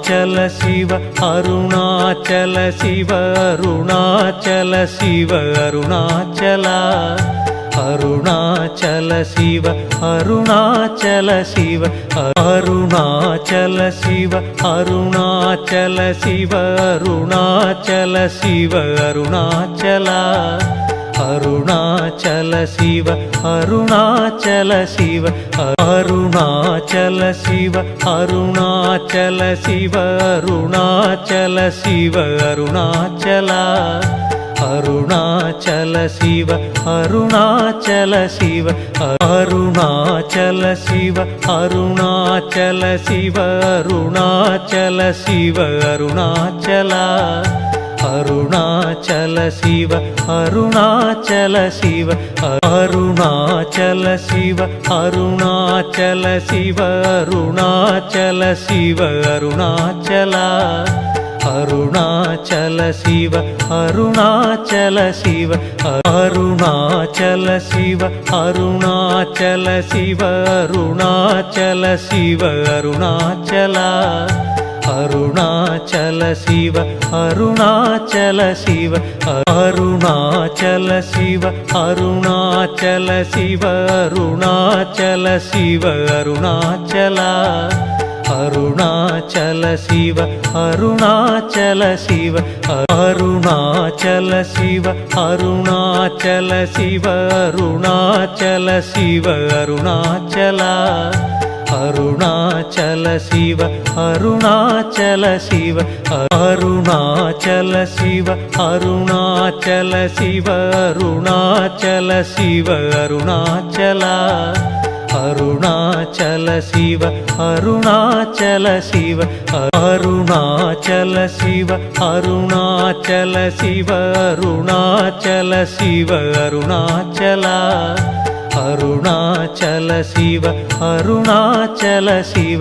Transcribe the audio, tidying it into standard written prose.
Arunachal Shiva Arunachal Shiva Arunachal Shiva Arunachala Arunachal Shiva Arunachal Shiva Arunachal Shiva Arunachal Shiva Arunachal Shiva Arunachala Arunachal Shiva Arunachal Shiva Arunachal Shiva Arunachal Shiva Arunachal Shiva Arunachala Arunachal Shiva Arunachal Shiva Arunachal Shiva Arunachal Shiva Arunachal Shiva Arunachala Arunachal Shiva Arunachal Shiva Arunachal Shiva Arunachal Shiva Arunachal Shiva Arunachala Arunachal Shiva Arunachal Shiva Arunachal Shiva Arunachal Shiva Arunachal Shiva Arunachala Arunachal Shiva Arunachal Shiva Arunachal Shiva Arunachal Shiva Arunachal Shiva Arunachala Arunachal Shiva Arunachal Shiva Arunachal Shiva Arunachal Shiva Arunachal Shiva Arunachala Arunachal Shiva Arunachal Shiva Arunachal Shiva Arunachal Shiva Arunachal Shiva Arunachala Arunachal Shiva Arunachal Shiva Arunachal Shiva Arunachal Shiva Arunachal Shiva Arunachala Arunachal Shiva Arunachal Shiva